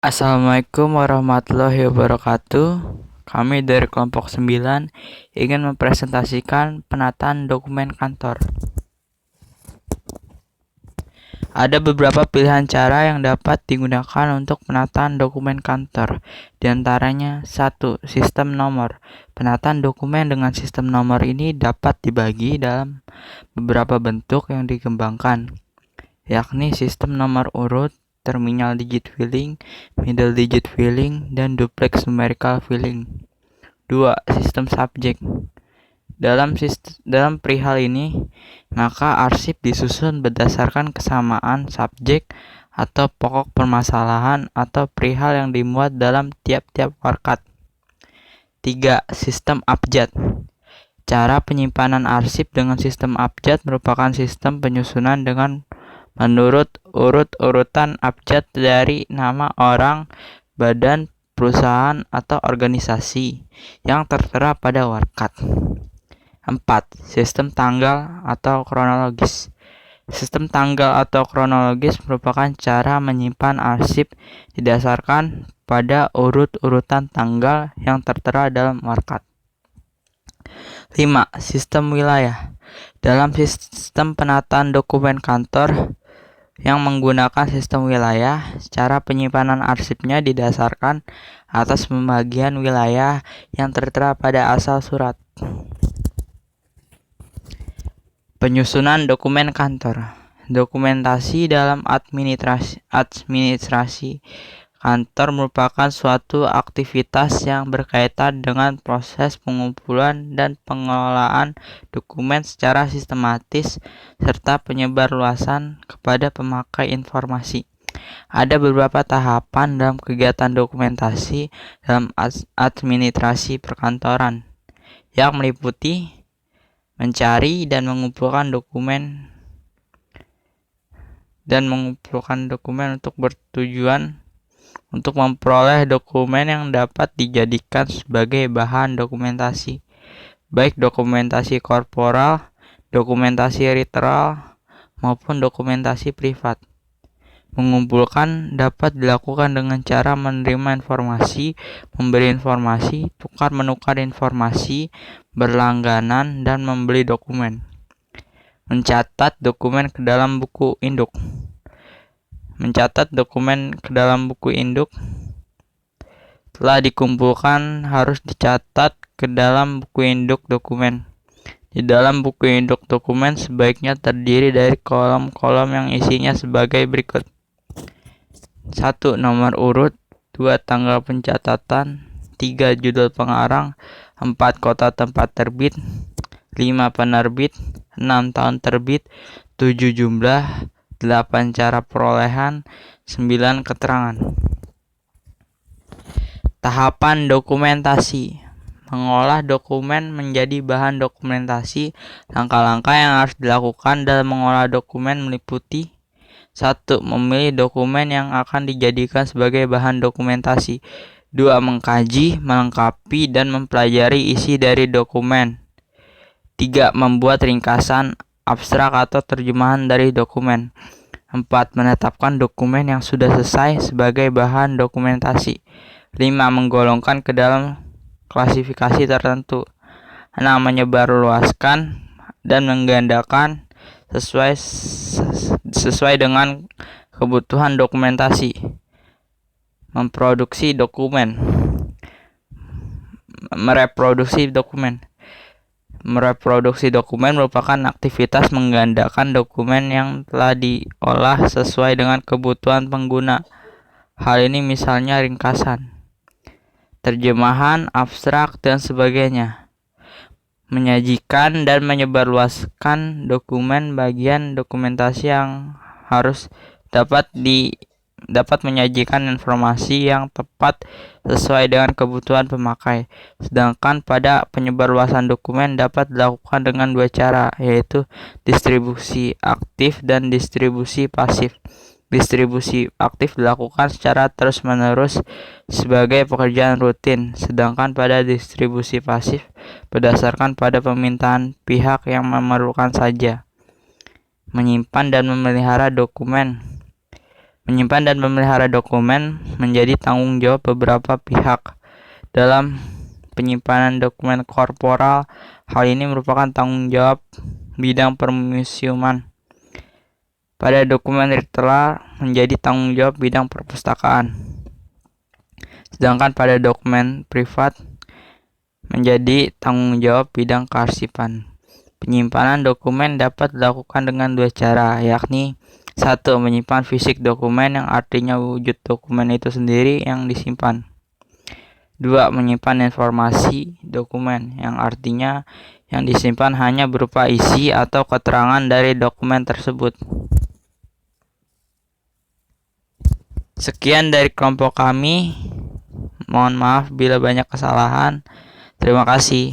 Assalamualaikum warahmatullahi wabarakatuh. Kami dari kelompok 9 ingin mempresentasikan penataan dokumen kantor. Ada beberapa pilihan cara yang dapat digunakan untuk penataan dokumen kantor. Di antaranya 1. Sistem nomor. Penataan dokumen dengan sistem nomor ini dapat dibagi dalam beberapa bentuk yang dikembangkan, yakni sistem nomor urut, terminal digit filling, middle digit filling, dan duplex numerical filling. 2. Sistem subjek. Dalam perihal ini, maka arsip disusun berdasarkan kesamaan subjek atau pokok permasalahan atau perihal yang dimuat dalam tiap-tiap warkat. 3. Sistem abjad. Cara penyimpanan arsip dengan sistem abjad merupakan sistem penyusunan dengan menurut urut-urutan abjad dari nama orang, badan, perusahaan, atau organisasi yang tertera pada warkat. 4. Sistem tanggal atau kronologis. Sistem tanggal atau kronologis merupakan cara menyimpan arsip didasarkan pada urut-urutan tanggal yang tertera dalam warkat. 5. Sistem wilayah. Dalam sistem penataan dokumen kantor yang menggunakan sistem wilayah, cara penyimpanan arsipnya didasarkan atas pembagian wilayah yang tertera pada asal surat. Penyusunan dokumen kantor. Dokumentasi dalam administrasi kantor merupakan suatu aktivitas yang berkaitan dengan proses pengumpulan dan pengelolaan dokumen secara sistematis serta penyebarluasan kepada pemakai informasi. Ada beberapa tahapan dalam kegiatan dokumentasi dalam administrasi perkantoran yang meliputi mencari dan mengumpulkan dokumen untuk bertujuan untuk memperoleh dokumen yang dapat dijadikan sebagai bahan dokumentasi, baik dokumentasi korporal, dokumentasi literal, maupun dokumentasi privat. Mengumpulkan dapat dilakukan dengan cara menerima informasi, memberi informasi, tukar-menukar informasi, berlangganan, dan membeli dokumen. Mencatat dokumen ke dalam buku induk. Mencatat dokumen ke dalam buku induk telah dikumpulkan harus dicatat ke dalam buku induk dokumen. Di dalam buku induk dokumen sebaiknya terdiri dari kolom-kolom yang isinya sebagai berikut. 1. Nomor urut. 2. Tanggal pencatatan. 3. Judul pengarang. 4. Kota tempat terbit. 5. Penerbit. 6. Tahun terbit. 7. Jumlah. 8. Cara perolehan. 9. Keterangan. Tahapan dokumentasi. Mengolah dokumen menjadi bahan dokumentasi. Langkah-langkah yang harus dilakukan dalam mengolah dokumen meliputi 1. Memilih dokumen yang akan dijadikan sebagai bahan dokumentasi. 2. Mengkaji, melengkapi, dan mempelajari isi dari dokumen. 3. Membuat ringkasan, abstrak atau terjemahan dari dokumen. 4. Menetapkan dokumen yang sudah selesai sebagai bahan dokumentasi. 5. Menggolongkan ke dalam klasifikasi tertentu. 6. Menyebarluaskan dan menggandakan sesuai dengan kebutuhan dokumentasi. Memproduksi dokumen. Mereproduksi dokumen. Mereproduksi dokumen merupakan aktivitas menggandakan dokumen yang telah diolah sesuai dengan kebutuhan pengguna. Hal ini misalnya ringkasan, terjemahan, abstrak, dan sebagainya. Menyajikan dan menyebarluaskan dokumen bagian dokumentasi yang harus dapat menyajikan informasi yang tepat sesuai dengan kebutuhan pemakai. Sedangkan pada penyebarluasan dokumen dapat dilakukan dengan dua cara, yaitu distribusi aktif dan distribusi pasif. Distribusi aktif dilakukan secara terus-menerus sebagai pekerjaan rutin, sedangkan pada distribusi pasif berdasarkan pada permintaan pihak yang memerlukan saja. Menyimpan dan memelihara dokumen. Menyimpan dan memelihara dokumen menjadi tanggung jawab beberapa pihak. Dalam penyimpanan dokumen korporal, hal ini merupakan tanggung jawab bidang permusiuman. Pada dokumen ritual menjadi tanggung jawab bidang perpustakaan. Sedangkan pada dokumen privat menjadi tanggung jawab bidang kearsipan. Penyimpanan dokumen dapat dilakukan dengan dua cara, yakni 1. Menyimpan fisik dokumen yang artinya wujud dokumen itu sendiri yang disimpan. 2. Menyimpan informasi dokumen yang artinya yang disimpan hanya berupa isi atau keterangan dari dokumen tersebut. Sekian dari kelompok kami. Mohon maaf bila banyak kesalahan. Terima kasih.